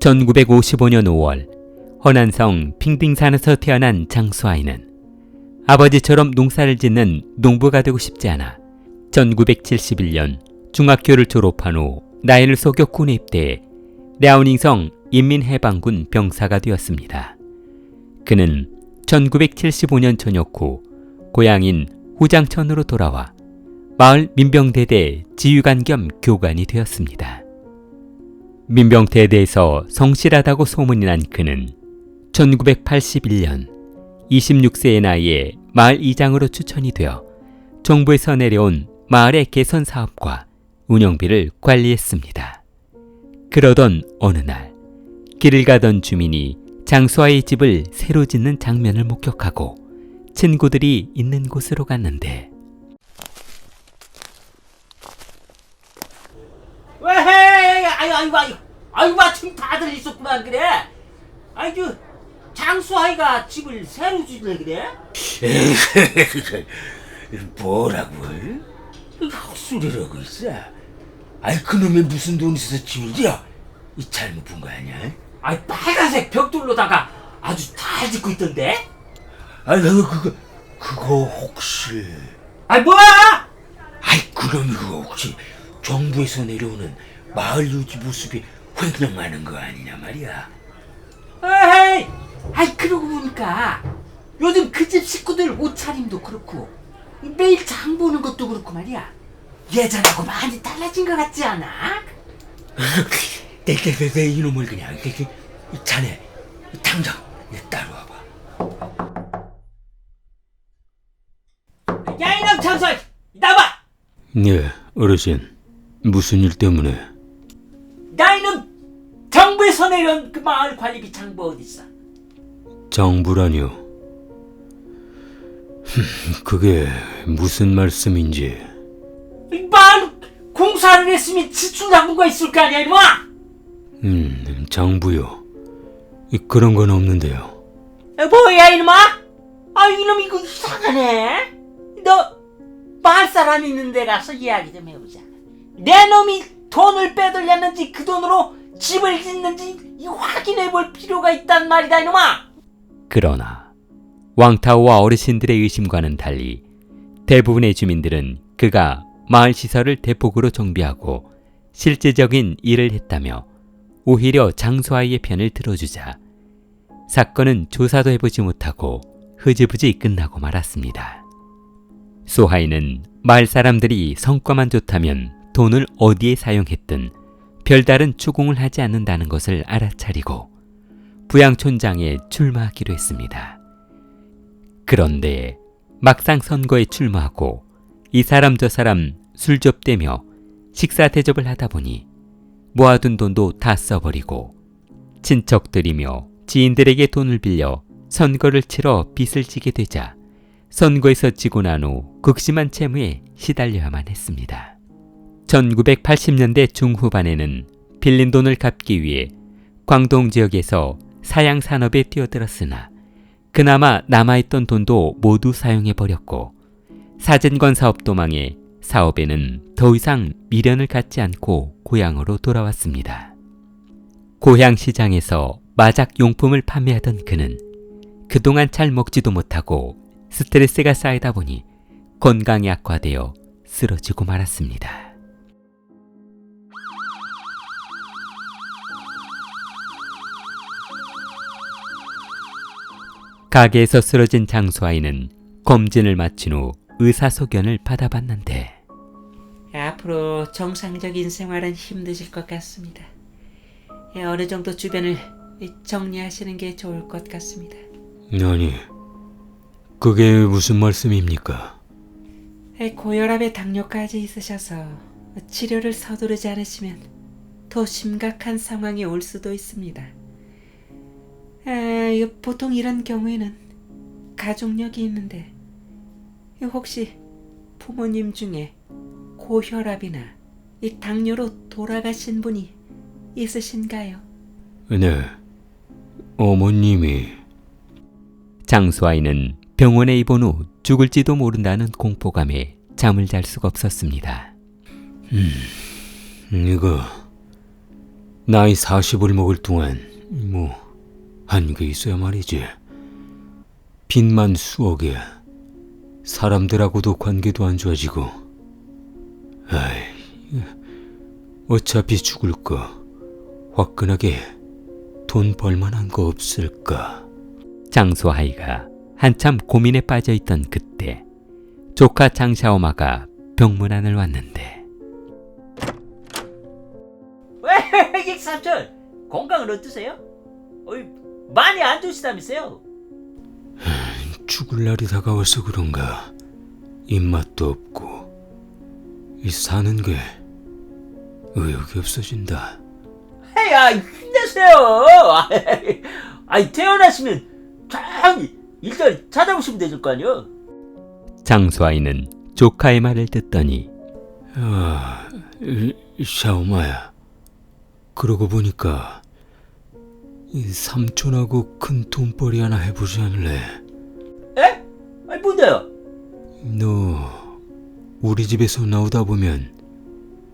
1955년 5월 허난성 핑빙산에서 태어난 장수아이는 아버지처럼 농사를 짓는 농부가 되고 싶지 않아 1971년 중학교를 졸업한 후 나이를 속여 군에 입대해 랴오닝성 인민해방군 병사가 되었습니다. 그는 1975년 전역 후 고향인 후장천으로 돌아와 마을 민병대대 지휘관 겸 교관이 되었습니다. 민병대대에서 성실하다고 소문이 난 그는 1981년 26세의 나이에 마을 이장으로 추천이 되어 정부에서 내려온 마을의 개선 사업과 운영비를 관리했습니다. 그러던 어느 날 길을 가던 주민이 장수아의 집을 새로 짓는 장면을 목격하고 친구들이 있는 곳으로 갔는데 아이고 마침 다들 있었구만. 그래? 아이고 장수아이가 집을 새로 짓네. 그래? 뭐라고? 헛소리를 하고 있어. 아이 그놈이 무슨 돈 있어서 집을 지어? 이 잘못 본 거 아니야? 아이 빨간색 벽돌로다가 아주 잘 짓고 있던데? 아이 나도 그거 혹시 아이 뭐야? 아이 그놈이 그거 혹시 정부에서 내려오는 마을 유지 모습이 횡령하는 거 아니냐 말이야. 에이, 아이 그러고 보니까 요즘 그 집 식구들 옷차림도 그렇고 매일 장 보는 것도 그렇고 말이야. 예전하고 많이 달라진 것 같지 않아? 내 이놈을 그냥 자네 당장 따라와봐. 야 이놈 장수아이 나봐. 네, 어르신. 무슨 일 때문에? 나 이놈 정부에서 내려온 그 마을 관리비 장부 어딨어? 정부라뇨? 그게 무슨 말씀인지. 마을 공사를 했으면 지출 장부가 있을 거 아니야 이놈아? 정부요? 그런 건 없는데요. 뭐야 이놈아? 아 이놈 이거 이상하네. 너 마을 사람 있는 데 가서 이야기 좀 해보자. 내 놈이 돈을 빼돌렸는지 그 돈으로 집을 짓는지 확인해 볼 필요가 있단 말이다 이놈아. 그러나 왕타오와 어르신들의 의심과는 달리 대부분의 주민들은 그가 마을 시설을 대폭으로 정비하고 실질적인 일을 했다며 오히려 장수아이의 편을 들어주자 사건은 조사도 해보지 못하고 흐지부지 끝나고 말았습니다. 소하이는 마을 사람들이 성과만 좋다면 돈을 어디에 사용했든 별다른 추궁을 하지 않는다는 것을 알아차리고 부양촌장에 출마하기로 했습니다. 그런데 막상 선거에 출마하고 이 사람 저 사람 술접대며 식사 대접을 하다 보니 모아둔 돈도 다 써버리고 친척들이며 지인들에게 돈을 빌려 선거를 치러 빚을 지게 되자 선거에서 지고 난 후 극심한 채무에 시달려야만 했습니다. 1980년대 중후반에는 빌린 돈을 갚기 위해 광동 지역에서 사양 산업에 뛰어들었으나 그나마 남아있던 돈도 모두 사용해버렸고 사진관 사업도 망해 사업에는 더 이상 미련을 갖지 않고 고향으로 돌아왔습니다. 고향 시장에서 마작 용품을 판매하던 그는 그동안 잘 먹지도 못하고 스트레스가 쌓이다 보니 건강이 악화되어 쓰러지고 말았습니다. 가게에서 쓰러진 장수아이는 검진을 마친 후 의사소견을 받아봤는데 앞으로 정상적인 생활은 힘드실 것 같습니다. 어느 정도 주변을 정리하시는 게 좋을 것 같습니다. 아니, 그게 무슨 말씀입니까? 고혈압에 당뇨까지 있으셔서 치료를 서두르지 않으시면 더 심각한 상황이 올 수도 있습니다. 보통 이런 경우에는 가족력이 있는데 혹시 부모님 중에 고혈압이나 이 당뇨로 돌아가신 분이 있으신가요? 네, 어머님이. 장수아이는 병원에 입원 후 죽을지도 모른다는 공포감에 잠을 잘 수가 없었습니다. 나이 40을 먹을 동안 한게 있어야 말이지. 빚만 수억에 사람들하고도 관계도 안 좋아지고. 어차피 죽을 거 화끈하게 돈 벌만한 거 없을까? 장소하이가 한참 고민에 빠져있던 그때 조카 장샤오마가 병문안을 왔는데 왜, 삼촌 건강은 어떠세요? 많이 안 좋으시다면서요? 죽을 날이 다가와서 그런가 입맛도 없고 이 사는 게 의욕이 없어진다. 야, 힘내세요. 태어나시면 저기 일자리 찾아보시면 되실 거 아니요? 장소아이는 조카의 말을 듣더니 샤오마야, 그러고 보니까 이 삼촌하고 큰 돈벌이 하나 해보지 않을래? 에? 뭔데요? 너 우리 집에서 나오다 보면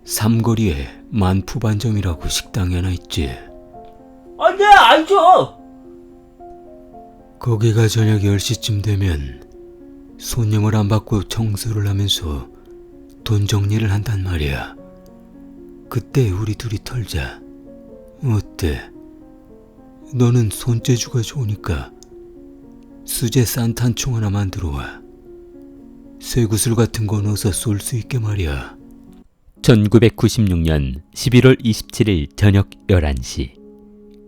삼거리에 만푸반점이라고 식당이 하나 있지? 네, 알죠. 거기가 저녁 10시쯤 되면 손님을 안 받고 청소를 하면서 돈 정리를 한단 말이야. 그때 우리 둘이 털자. 어때? 너는 손재주가 좋으니까 수제 산탄총 하나 만들어와. 쇠구슬 같은 거 넣어서 쏠 수 있게 말이야. 1996년 11월 27일 저녁 11시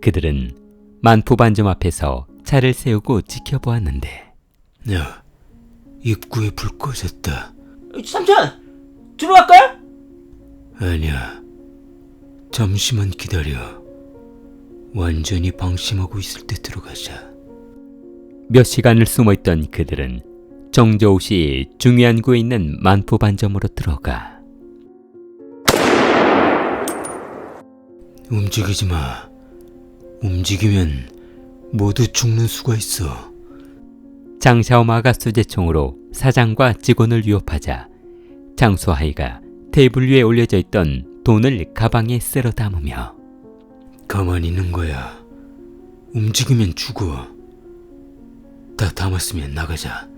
그들은 만포반점 앞에서 차를 세우고 지켜보았는데 야, 입구에 불 꺼졌다. 삼촌, 들어갈까요? 아니야, 잠시만 기다려. 완전히 방심하고 있을 때 들어가자. 몇 시간을 숨어있던 그들은 정저우시 중위안구에 있는 만포반점으로 들어가 움직이지 마. 움직이면 모두 죽는 수가 있어. 장샤오마가 수제총으로 사장과 직원을 위협하자 장수하이가 테이블 위에 올려져 있던 돈을 가방에 쓸어 담으며 가만히 있는 거야. 움직이면 죽어. 다 담았으면 나가자.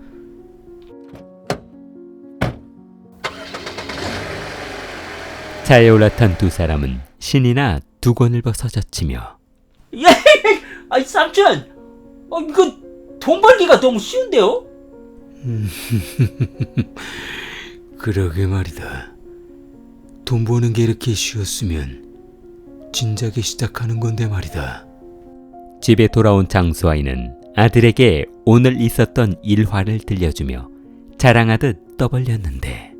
차에 올라탄 두 사람은 신이나 두건을 벗어젖히며 삼촌, 이거 돈 벌기가 너무 쉬운데요? 그러게 말이다. 돈 버는 게 이렇게 쉬웠으면 진작에 시작하는 건데 말이다. 집에 돌아온 장수아이는 아들에게 오늘 있었던 일화를 들려주며 자랑하듯 떠벌렸는데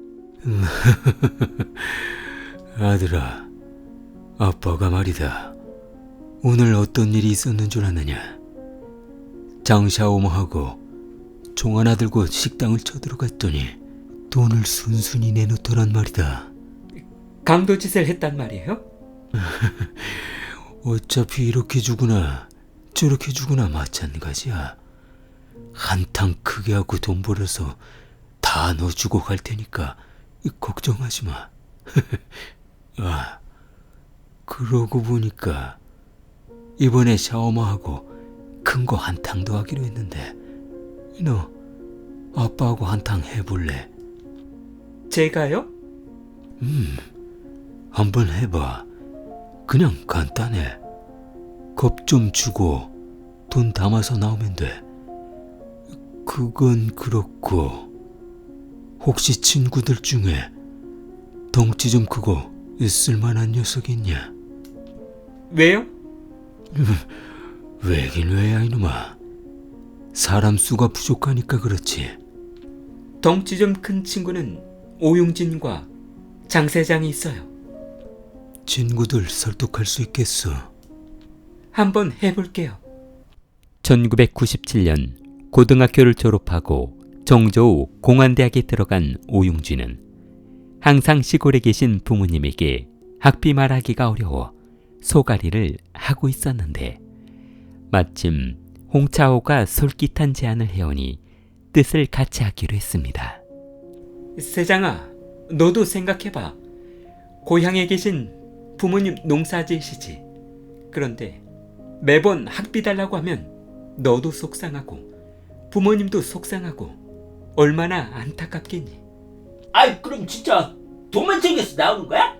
아들아, 아빠가 말이다. 오늘 어떤 일이 있었는 줄 아느냐? 장샤오마하고 총 하나 들고 식당을 쳐들어갔더니 돈을 순순히 내놓더란 말이다. 강도짓을 했단 말이에요? 어차피 이렇게 주구나 저렇게 주구나 마찬가지야. 한탕 크게 하고 돈 벌어서 다 넣어주고 갈 테니까 걱정하지 마. 그러고 보니까 이번에 샤오마하고 큰 거 한탕 더 하기로 했는데 너 아빠하고 한탕 해볼래? 제가요? 한번 해봐. 그냥 간단해. 겁 좀 주고 돈 담아서 나오면 돼. 그건 그렇고 혹시 친구들 중에 덩치 좀 크고 쓸만한 녀석 있냐? 왜요? 왜긴 왜야 이놈아. 사람 수가 부족하니까 그렇지. 덩치 좀 큰 친구는 오용진과 장세장이 있어요. 친구들 설득할 수 있겠어. 한번 해볼게요. 1997년 고등학교를 졸업하고 정저우 공안대학에 들어간 오용진은 항상 시골에 계신 부모님에게 학비 말하기가 어려워 소가리를 하고 있었는데 마침 홍차오가 솔깃한 제안을 해오니 뜻을 같이 하기로 했습니다. 세장아, 너도 생각해봐. 고향에 계신 부모님 농사 지으시지. 그런데 매번 학비 달라고 하면 너도 속상하고 부모님도 속상하고 얼마나 안타깝겠니? 아이 그럼 진짜 돈만 챙겨서 나오는 거야?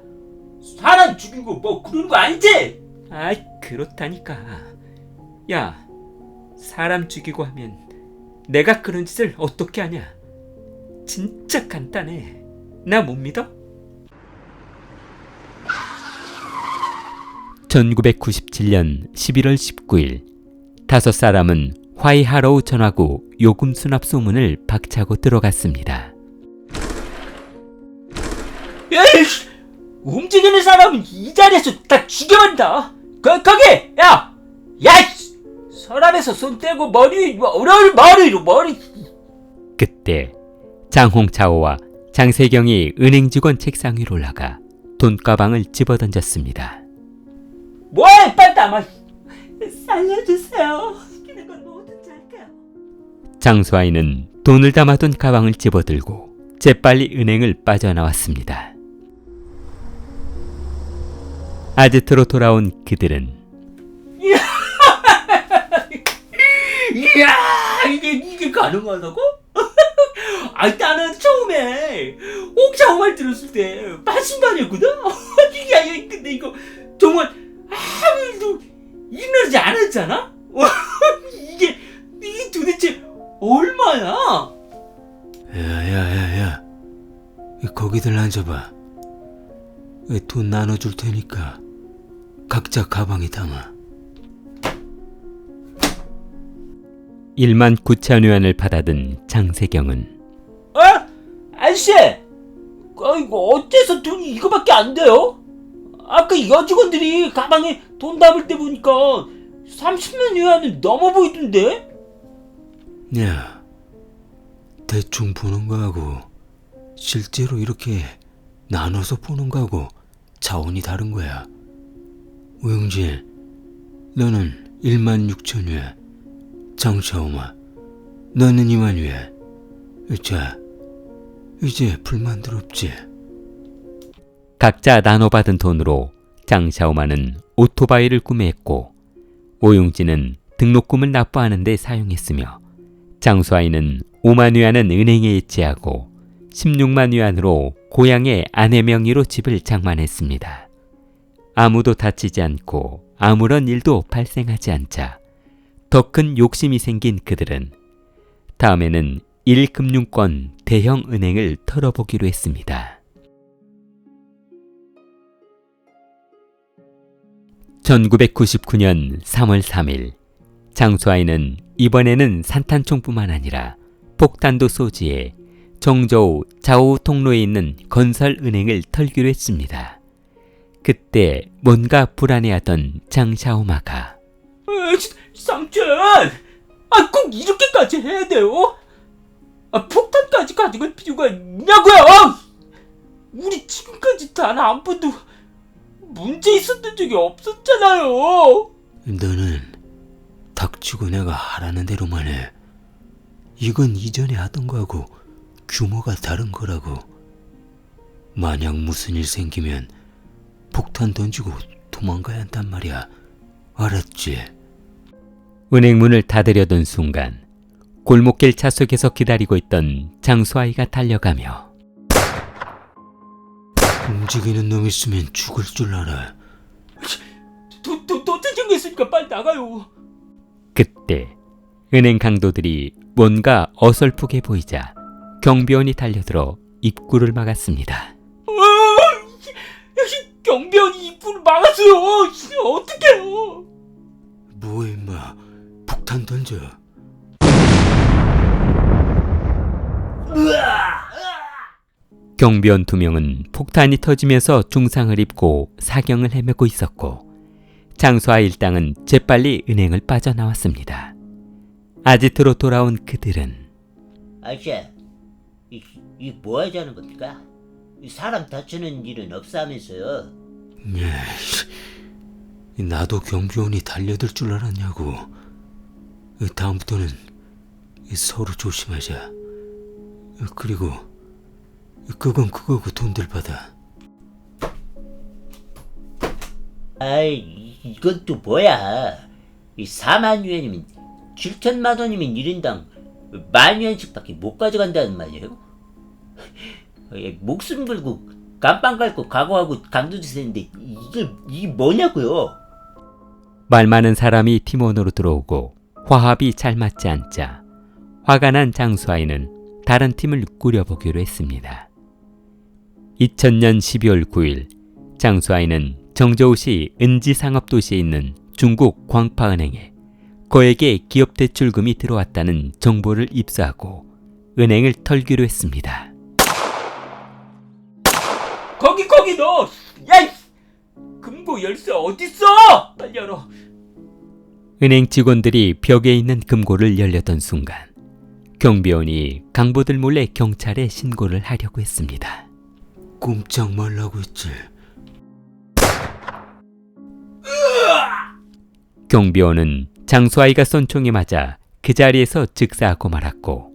사람 죽이고 뭐 그런 거 아니지? 아이 그렇다니까. 야, 사람 죽이고 하면 내가 그런 짓을 어떻게 하냐? 진짜 간단해. 나 못 믿어? 1997년 11월 19일 다섯 사람은 화이하로우 전화구 요금 수납 소문을 박차고 들어갔습니다. 에이씨! 움직이는 사람은 이 자리에서 다 죽여버린다. 거기! 야! 씨! 서랍에서 손 떼고 머리. 그때 장홍차오와 장세경이 은행 직원 책상 위로 올라가 돈가방을 집어던졌습니다. 뭐해 빨리 담아. 살려주세요. 시키는 건 뭐든지 할게요. 장수아이는 돈을 담아둔 가방을 집어들고 재빨리 은행을 빠져나왔습니다. 아지트로 돌아온 그들은 이야 이게 가능하다고? 아이 나는 처음에 옥자오 말 들었을 때 반신반의했거든. 야 근데 이거 정말 아무 일도 일어나지 않았잖아? 이게 도대체 얼마야? 야야야야, 거기들 앉아봐. 돈 나눠줄 테니까 각자 가방에 담아. 1만 9천 위안을 받아든 장세경은 아저씨! 이거 어째서 돈이 이거밖에 안 돼요? 아까 여직원들이 가방에 돈 담을 때 보니까 30만 위안은 넘어 보이던데? 야, 대충 보는 거하고 실제로 이렇게 나눠서 보는 거하고 차원이 다른 거야. 오영진, 너는 1만 6천 위안, 장차오마, 너는 2만 위안. 자, 이제 불만들 없지? 각자 나눠받은 돈으로 장샤오마는 오토바이를 구매했고 오용진은 등록금을 납부하는 데 사용했으며 장수아이는 5만 위안은 은행에 예치하고 16만 위안으로 고향의 아내 명의로 집을 장만했습니다. 아무도 다치지 않고 아무런 일도 발생하지 않자 더 큰 욕심이 생긴 그들은 다음에는 1금융권 대형 은행을 털어보기로 했습니다. 1999년 3월 3일 장수아이는 이번에는 산탄총뿐만 아니라 폭탄도 소지해 정저우 좌우 통로에 있는 건설은행을 털기로 했습니다. 그때 뭔가 불안해하던 장샤오마가 삼촌! 꼭 이렇게까지 해야 돼요? 폭탄까지 가져갈 필요가 있냐고요? 우리 지금까지 단 한 번도 문제 있었던 적이 없었잖아요. 너는 닥치고 내가 하라는 대로만 해. 이건 이전에 하던 거하고 규모가 다른 거라고. 만약 무슨 일 생기면 폭탄 던지고 도망가야 한단 말이야. 알았지? 은행 문을 닫으려던 순간 골목길 차속에서 기다리고 있던 장수아이가 달려가며 움직이는 놈 있으면 죽을 줄 알아. 돈 챙겼으니까 빨리 나가요. 그때 은행 강도들이 뭔가 어설프게 보이자 경비원이 달려들어 입구를 막았습니다. 경비원이 입구를 막았어요. 어떡해요? 뭐해 임마, 폭탄 던져. 경비원 2명은 폭탄이 터지면서 중상을 입고 사경을 헤매고 있었고 장수아 일당은 재빨리 은행을 빠져나왔습니다. 아지트로 돌아온 그들은 아저씨, 이 뭐 하자는 겁니까? 사람 다치는 일은 없사면서요. 나도 경비원이 달려들 줄 알았냐고. 다음부터는 서로 조심하자. 그리고 그건 그거고 돈들 받아. 아이, 이건 또 뭐야? 이 4만 유엔이면 7천만 원이면 1인당 10,000유엔씩밖에 못 가져간다는 말이에요? 목숨 걸고 감방 갈고 각오하고 강도도 세는데 이게 뭐냐고요? 말 많은 사람이 팀원으로 들어오고 화합이 잘 맞지 않자 화가 난 장수아이는 다른 팀을 꾸려보기로 했습니다. 2000년 12월 9일 장수아이는 정저우시 은지상업도시에 있는 중국 광파은행에 그에게 기업대출금이 들어왔다는 정보를 입수하고 은행을 털기로 했습니다. 거기 너! 야! 금고 열쇠 어딨어? 빨리 열어. 은행 직원들이 벽에 있는 금고를 열려던 순간 경비원이 강보들 몰래 경찰에 신고를 하려고 했습니다. 꼼짝 말라고 했지. 경비원은 장수아이가 쏜 총에 맞아 그 자리에서 즉사하고 말았고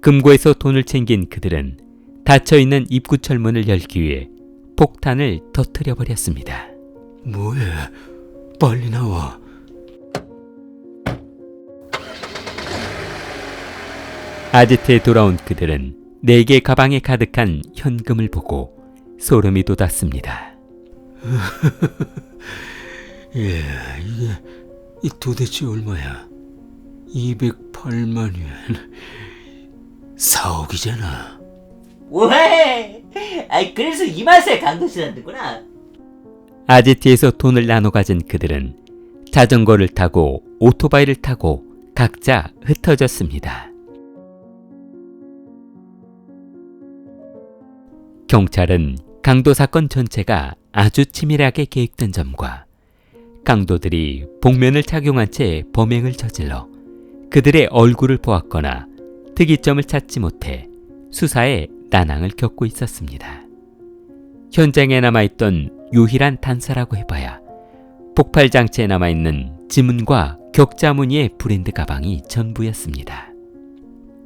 금고에서 돈을 챙긴 그들은 닫혀있는 입구 철문을 열기 위해 폭탄을 터뜨려 버렸습니다. 뭐해? 빨리 나와. 아지트에 돌아온 그들은 4개 가방에 가득한 현금을 보고 소름이 돋았습니다. 이게 도대체 얼마야? 208만 유엔. 4억이잖아. 왜? 그래서 이 맛에 강도질한다구나. 아지트에서 돈을 나눠 가진 그들은 자전거를 타고 오토바이를 타고 각자 흩어졌습니다. 경찰은 강도 사건 전체가 아주 치밀하게 계획된 점과 강도들이 복면을 착용한 채 범행을 저질러 그들의 얼굴을 보았거나 특이점을 찾지 못해 수사에 난항을 겪고 있었습니다. 현장에 남아있던 유일한 단서라고 해봐야 폭발 장치에 남아있는 지문과 격자무늬의 브랜드 가방이 전부였습니다.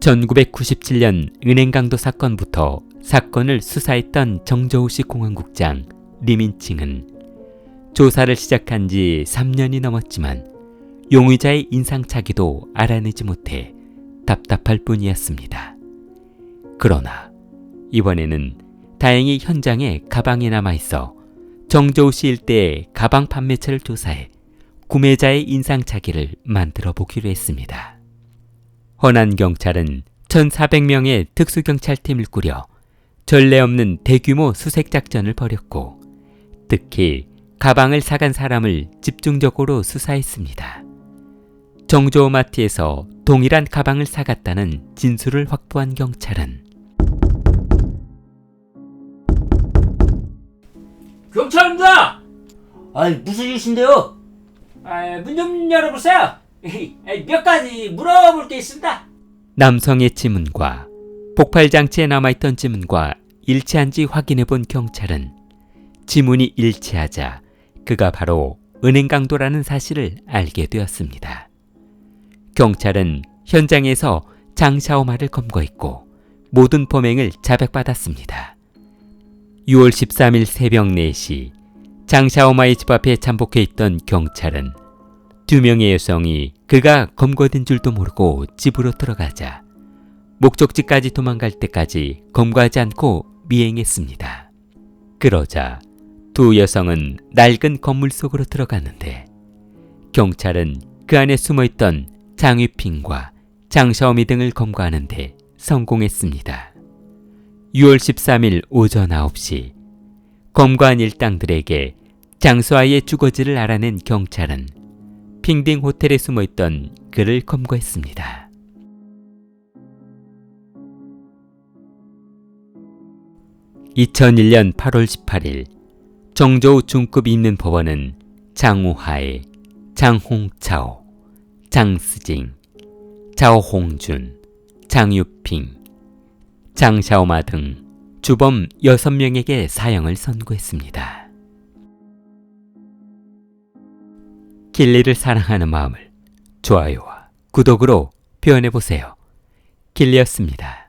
1997년 은행 강도 사건부터 사건을 수사했던 정저우시 공안국장 리민칭은 조사를 시작한 지 3년이 넘었지만 용의자의 인상착의도 알아내지 못해 답답할 뿐이었습니다. 그러나 이번에는 다행히 현장에 가방이 남아있어 정저우시 일대의 가방 판매처를 조사해 구매자의 인상착의를 만들어 보기로 했습니다. 허난경찰은 1,400명의 특수경찰팀을 꾸려 전례 없는 대규모 수색작전을 벌였고 특히 가방을 사간 사람을 집중적으로 수사했습니다. 정조마트에서 동일한 가방을 사갔다는 진술을 확보한 경찰은 경찰입니다. 무슨 일이신데요? 문 좀 열어보세요. 몇 가지 물어볼 게 있습니다. 남성의 지문과 폭발 장치에 남아있던 지문과 일치한지 확인해본 경찰은 지문이 일치하자 그가 바로 은행 강도라는 사실을 알게 되었습니다. 경찰은 현장에서 장샤오마를 검거했고 모든 범행을 자백받았습니다. 6월 13일 새벽 4시 장샤오마의 집 앞에 잠복해 있던 경찰은 2명의 여성이 그가 검거된 줄도 모르고 집으로 들어가자 목적지까지 도망갈 때까지 검거하지 않고 미행했습니다. 그러자 2 여성은 낡은 건물 속으로 들어갔는데 경찰은 그 안에 숨어있던 장유핑과 장샤오미 등을 검거하는 데 성공했습니다. 6월 13일 오전 9시 검거한 일당들에게 장수아이의 주거지를 알아낸 경찰은 핑딩 호텔에 숨어있던 그를 검거했습니다. (2001년 8월 18일) 정저우 중급 인민법원은 장우하에, 장홍차오, 장스징, 자오홍준, 장유핑, 장샤오마 등 주범 6명에게 사형을 선고했습니다. 길리를 사랑하는 마음을 좋아요와 구독으로 표현해보세요. 길리였습니다.